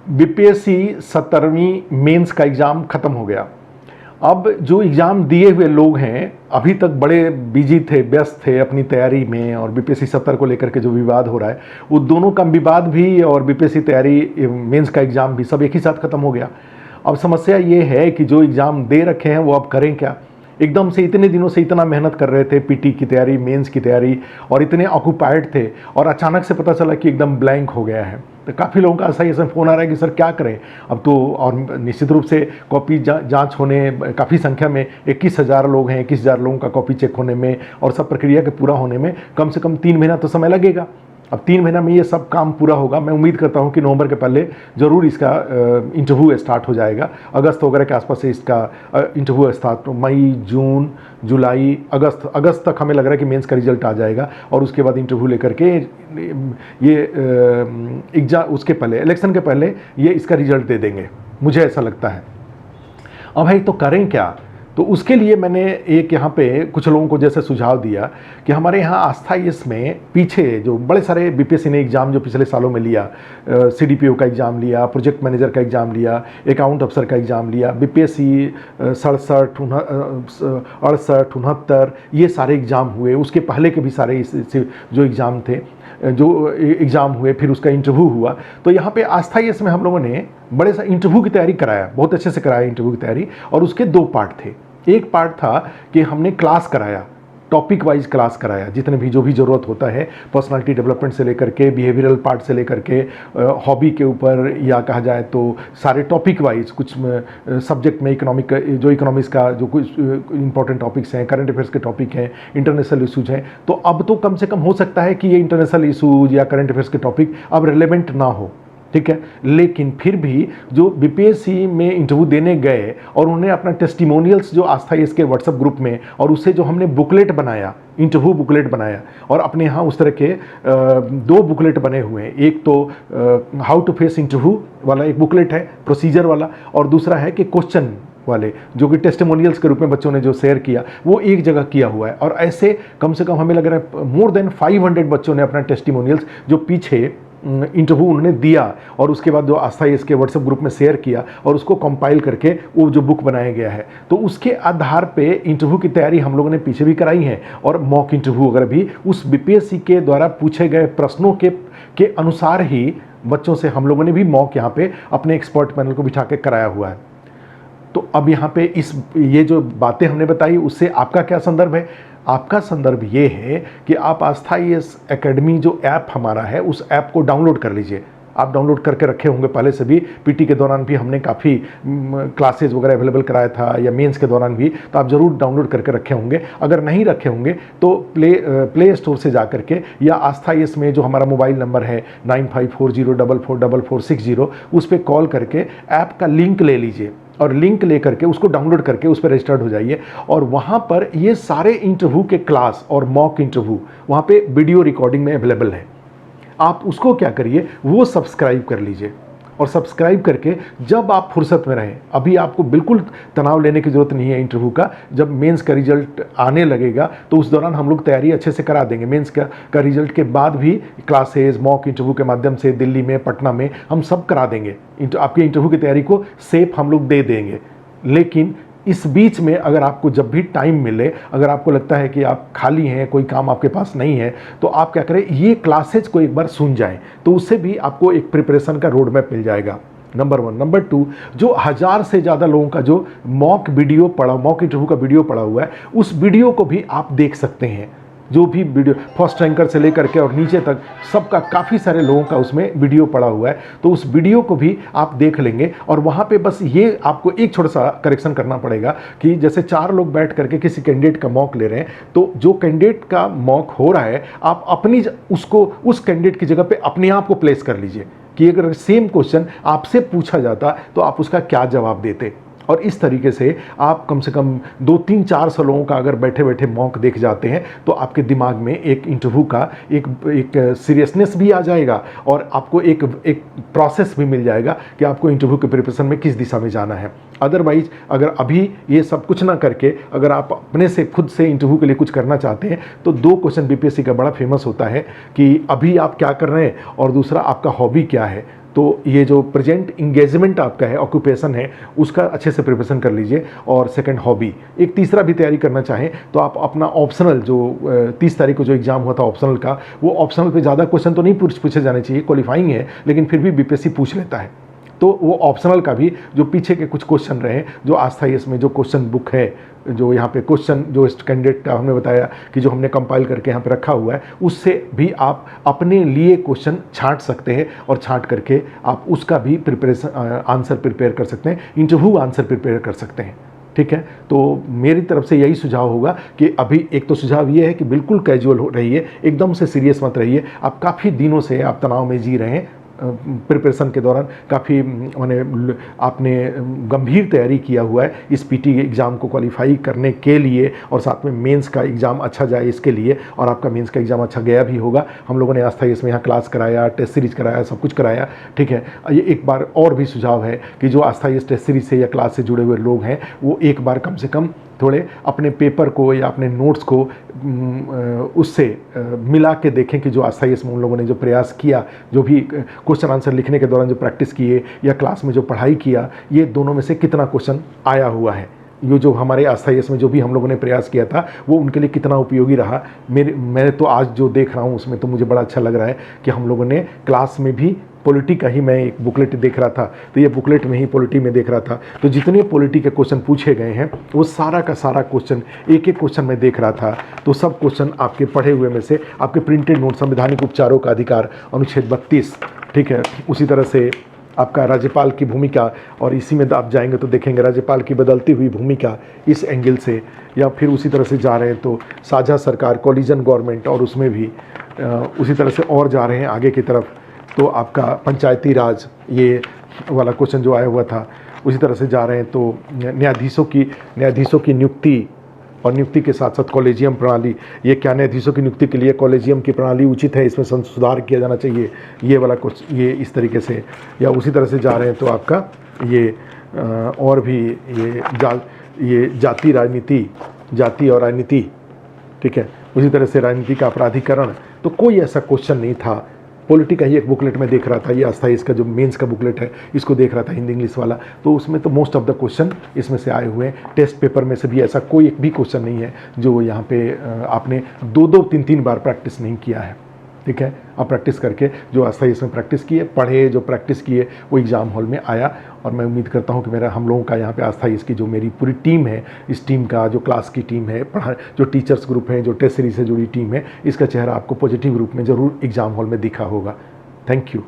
BPSC 17वीं mains का exam ख़त्म हो गया। अब जो एग्ज़ाम दिए हुए लोग हैं अभी तक बड़े बिजी थे, व्यस्त थे अपनी तैयारी में, और बीपीएससी 70 को लेकर के जो विवाद हो रहा है वो दोनों का विवाद भी और बीपीएससी तैयारी मेंस का एग्ज़ाम भी सब एक ही साथ ख़त्म हो गया। अब समस्या ये है कि जो एग्ज़ाम दे रखे हैं वो अब करें क्या। एकदम से इतने दिनों से इतना मेहनत कर रहे थे, पीटी की तैयारी, मेंस की तैयारी, और इतने ऑक्यूपाइड थे, और अचानक से पता चला कि एकदम ब्लैंक हो गया है। तो काफ़ी लोगों का ऐसा फ़ोन आ रहा है कि सर क्या करें अब तो। और निश्चित रूप से कॉपी जांच होने काफ़ी संख्या में 21,000 लोग हैं, 21,000 लोगों का कॉपी चेक होने में और सब प्रक्रिया के पूरा होने में कम से कम 3 महीना तो समय लगेगा। अब 3 महीना में ये सब काम पूरा होगा। मैं उम्मीद करता हूँ कि नवंबर के पहले ज़रूर इसका इंटरव्यू स्टार्ट हो जाएगा। अगस्त वगैरह के आसपास से इसका इंटरव्यू स्टार्ट, मई, जून, जुलाई, अगस्त तक हमें लग रहा है कि मेंस का रिजल्ट आ जाएगा, और उसके बाद इंटरव्यू लेकर के ये एग्जाम, उसके पहले इलेक्शन के पहले ये इसका रिजल्ट दे देंगे, मुझे ऐसा लगता है। अब भाई तो करें क्या। तो उसके लिए मैंने एक यहाँ पे कुछ लोगों को जैसे सुझाव दिया कि हमारे यहाँ आस्था इसमें पीछे जो बड़े सारे बीपीएससी ने एग्ज़ाम जो पिछले सालों में लिया, सीडीपीओ का एग्ज़ाम लिया, प्रोजेक्ट मैनेजर का एग्ज़ाम लिया, अकाउंट अफसर का एग्ज़ाम लिया, बीपीएससी 67, 68, 69, ये सारे एग्ज़ाम हुए। उसके पहले के भी सारे जो एग्ज़ाम थे, जो एग्ज़ाम हुए, फिर उसका इंटरव्यू हुआ। तो यहाँ पे आस्था इसमें हम लोगों ने बड़े सा इंटरव्यू की तैयारी कराया, बहुत अच्छे से कराया इंटरव्यू की तैयारी। और उसके 2 पार्ट थे। एक पार्ट था कि हमने क्लास कराया, टॉपिक वाइज क्लास कराया, जितने भी जो भी ज़रूरत होता है पर्सनालिटी डेवलपमेंट से लेकर के, बिहेवियरल पार्ट से लेकर के, हॉबी के ऊपर, या कहा जाए तो सारे टॉपिक वाइज, कुछ सब्जेक्ट में इकोनॉमिक, जो इकोनॉमिक्स का जो कुछ इंपॉर्टेंट टॉपिक्स हैं, करंट अफेयर्स के टॉपिक हैं, इंटरनेशनल इशूज हैं। तो अब तो कम से कम हो सकता है कि ये इंटरनेशनल इशूज या करंट अफेयर्स के टॉपिक अब रिलेवेंट ना हो, ठीक है। लेकिन फिर भी जो बीपीएससी में इंटरव्यू देने गए और उन्होंने अपना टेस्टिमोनियल्स जो आस्था इसके व्हाट्सएप ग्रुप में, और उससे जो हमने बुकलेट बनाया, इंटरव्यू बुकलेट बनाया, और अपने यहाँ उस तरह के 2 बुकलेट बने हुए हैं। एक तो हाउ टू फेस इंटरव्यू वाला एक बुकलेट है, प्रोसीजर वाला, और दूसरा है कि क्वेश्चन वाले, जो कि टेस्टिमोनियल्स के रूप में बच्चों ने जो शेयर किया वो एक जगह किया हुआ है। और ऐसे कम से कम हमें लग रहा है मोर देन 500 बच्चों ने अपना टेस्टिमोनियल्स जो पीछे इंटरव्यू उन्होंने दिया और उसके बाद जो आस्था इसके व्हाट्सएप ग्रुप में शेयर किया, और उसको कंपाइल करके वो जो बुक बनाया गया है, तो उसके आधार पे इंटरव्यू की तैयारी हम लोगों ने पीछे भी कराई है। और मॉक इंटरव्यू वगैरह भी उस बीपीएससी के द्वारा पूछे गए प्रश्नों के अनुसार ही बच्चों से हम लोगों ने भी मॉक यहाँ पे अपने एक्सपर्ट पैनल को बिठा के कराया हुआ है। तो अब यहाँ पे ये जो बातें हमने बताई उससे आपका क्या संदर्भ है। आपका संदर्भ ये है कि आप आस्था IAS एकेडमी जो ऐप हमारा है, उस ऐप को डाउनलोड कर लीजिए। आप डाउनलोड करके रखे होंगे पहले से भी, पीटी के दौरान भी हमने काफ़ी क्लासेज वगैरह अवेलेबल कराया था, या मेंस के दौरान भी, तो आप ज़रूर डाउनलोड करके रखे होंगे। अगर नहीं रखे होंगे तो प्ले स्टोर से जा करके, या आस्था IAS में जो हमारा मोबाइल नंबर है 9540444460, उस पर कॉल करके ऐप का लिंक ले लीजिए, और लिंक लेकर के उसको डाउनलोड करके उस पर रजिस्टर्ड हो जाइए। और वहाँ पर ये सारे इंटरव्यू के क्लास और मॉक इंटरव्यू वहाँ पे वीडियो रिकॉर्डिंग में अवेलेबल है। आप उसको क्या करिए, वो सब्सक्राइब कर लीजिए, और सब्सक्राइब करके जब आप फुर्सत में रहें, अभी आपको बिल्कुल तनाव लेने की ज़रूरत नहीं है इंटरव्यू का। जब मेंस का रिजल्ट आने लगेगा तो उस दौरान हम लोग तैयारी अच्छे से करा देंगे। मेंस का रिजल्ट के बाद भी क्लासेज मॉक इंटरव्यू के माध्यम से दिल्ली में, पटना में हम सब करा देंगे। आपके इंटरव्यू की तैयारी को सेफ हम लोग दे देंगे। लेकिन इस बीच में अगर आपको जब भी टाइम मिले, अगर आपको लगता है कि आप खाली हैं, कोई काम आपके पास नहीं है, तो आप क्या करें, ये क्लासेज को एक बार सुन जाएं, तो उससे भी आपको एक प्रिपरेशन का रोड मैप मिल जाएगा। नंबर 1। नंबर 2, जो 1000 से ज़्यादा लोगों का जो मॉक इंटरव्यू का वीडियो पड़ा हुआ है, उस वीडियो को भी आप देख सकते हैं। जो भी वीडियो फर्स्ट रैंकर से लेकर के और नीचे तक सबका, काफ़ी सारे लोगों का उसमें वीडियो पड़ा हुआ है, तो उस वीडियो को भी आप देख लेंगे। और वहाँ पे बस ये आपको एक छोटा सा करेक्शन करना पड़ेगा कि जैसे 4 लोग बैठ करके किसी कैंडिडेट का मॉक ले रहे हैं, तो जो कैंडिडेट का मॉक हो रहा है, आप अपनी उसको उस कैंडिडेट की जगगह पे अपने आप को प्लेस कर लीजिए कि अगर सेम क्वेश्चन आपसे पूछा जाता तो आप उसका क्या जवाब देते। और इस तरीके से आप कम से कम 2-3-400 लोगों का अगर बैठे बैठे मॉक देख जाते हैं, तो आपके दिमाग में एक इंटरव्यू का एक सीरियसनेस भी आ जाएगा, और आपको एक प्रोसेस भी मिल जाएगा कि आपको इंटरव्यू के प्रिपरेशन में किस दिशा में जाना है। अदरवाइज अगर अभी ये सब कुछ ना करके अगर आप अपने से खुद से इंटरव्यू के लिए कुछ करना चाहते हैं, तो 2 क्वेश्चन बीपीएससी का बड़ा फेमस होता है कि अभी आप क्या कर रहे हैं, और दूसरा आपका हॉबी क्या है। तो ये जो प्रेजेंट इंगेजमेंट आपका है, ऑक्यूपेशन है, उसका अच्छे से प्रिपरेशन कर लीजिए। और सेकंड हॉबी, एक तीसरा भी तैयारी करना चाहें तो आप अपना ऑप्शनल जो 30 तारीख को जो एग्जाम हुआ था ऑप्शनल का, वो ऑप्शनल पे ज़्यादा क्वेश्चन तो नहीं पूछे जाने चाहिए, क्वालिफाइंग है, लेकिन फिर भी बीपीएससी पूछ लेता है। तो वो ऑप्शनल का भी जो पीछे के कुछ क्वेश्चन रहे, जो आस्था इसमें जो क्वेश्चन बुक है, जो यहाँ पे क्वेश्चन जो कैंडिडेट का हमने बताया कि जो हमने कंपाइल करके यहाँ पे रखा हुआ है, उससे भी आप अपने लिए क्वेश्चन छांट सकते हैं और छांट करके आप उसका भी प्रिपरेशन आंसर प्रिपेयर कर सकते हैं, इंटरव्यू आंसर प्रिपेयर कर सकते हैं। ठीक है, तो मेरी तरफ से यही सुझाव होगा कि अभी एक तो सुझाव ये है कि बिल्कुल कैजुअल हो रहिए, एकदम से सीरियस मत रहिए। आप काफ़ी दिनों से आप तनाव में जी रहे हैं, प्रिपरेशन के दौरान काफ़ी माने आपने गंभीर तैयारी किया हुआ है इस पीटी एग्ज़ाम को क्वालिफाई करने के लिए, और साथ में मेंस का एग्ज़ाम अच्छा जाए इसके लिए, और आपका मेंस का एग्ज़ाम अच्छा गया भी होगा। हम लोगों ने आस्था इसमें यहाँ क्लास कराया, टेस्ट सीरीज कराया, सब कुछ कराया। ठीक है, ये एक बार और भी सुझाव है कि जो आस्था इस टेस्ट सीरीज से या क्लास से जुड़े हुए लोग हैं, वो एक बार कम से कम थोड़े अपने पेपर को या अपने नोट्स को उससे मिला के देखें कि जो आस्था इसमें उन लोगों ने जो प्रयास किया, जो भी क्वेश्चन आंसर लिखने के दौरान जो प्रैक्टिस किए या क्लास में जो पढ़ाई किया, ये दोनों में से कितना क्वेश्चन आया हुआ है। ये जो हमारे आस्था इसमें जो भी हम लोगों ने प्रयास किया था, वो उनके लिए कितना उपयोगी रहा। मैं तो आज जो देख रहा हूँ उसमें तो मुझे बड़ा अच्छा लग रहा है कि हम लोगों ने क्लास में भी पॉलिटी का ही, मैं एक बुकलेट देख रहा था तो ये बुकलेट में ही पॉलिटी में देख रहा था, तो जितने पॉलिटी के क्वेश्चन पूछे गए हैं वो सारा का सारा क्वेश्चन, एक एक क्वेश्चन में देख रहा था, तो सब क्वेश्चन आपके पढ़े हुए में से, आपके प्रिंटेड नोट, संवैधानिक उपचारों का अधिकार अनुच्छेद 32, ठीक है, उसी तरह से आपका राज्यपाल की भूमिका, और इसी में आप जाएंगे तो देखेंगे राज्यपाल की बदलती हुई भूमिका इस एंगल से, या फिर उसी तरह से जा रहे हैं तो साझा सरकार, कोलिजन गवर्नमेंट, और उसमें भी उसी तरह से और जा रहे हैं आगे की तरफ तो आपका पंचायती राज, ये वाला क्वेश्चन जो आया हुआ था, उसी तरह से जा रहे हैं तो न्यायाधीशों की नियुक्ति, और नियुक्ति के साथ साथ कॉलेजियम प्रणाली, ये क्या न्यायाधीशों की नियुक्ति के लिए कॉलेजियम की प्रणाली उचित है, इसमें सुधार किया जाना चाहिए, ये वाला कुछ, ये इस तरीके से, या उसी तरह से जा रहे हैं तो आपका ये और भी ये जाति राजनीति, जाति और राजनीति, ठीक है, उसी तरह से राजनीति का अपराधीकरण, तो कोई ऐसा क्वेश्चन नहीं था। पॉलिटी का ही एक बुकलेट में देख रहा था, ये आस्था इसका जो मेंस का बुकलेट है इसको देख रहा था, हिंदी इंग्लिश वाला, तो उसमें तो मोस्ट ऑफ द क्वेश्चन इसमें से आए हुए हैं। टेस्ट पेपर में से भी ऐसा कोई एक भी क्वेश्चन नहीं है जो यहाँ पे आपने 2-2, 3-3 बार प्रैक्टिस नहीं किया है। ठीक है, आप प्रैक्टिस करके जो आस्था इसमें प्रैक्टिस किए, पढ़े, जो प्रैक्टिस किए, वो एग्ज़ाम हॉल में आया। और मैं उम्मीद करता हूँ कि मेरा, हम लोगों का यहाँ पे आस्था इसकी जो मेरी पूरी टीम है, इस टीम का जो क्लास की टीम है, जो टीचर्स ग्रुप है, जो टेस्ट सीरीज से जुड़ी टीम है, इसका चेहरा आपको पॉजिटिव रूप में ज़रूर एग्ज़ाम हॉल में दिखा होगा। Thank you.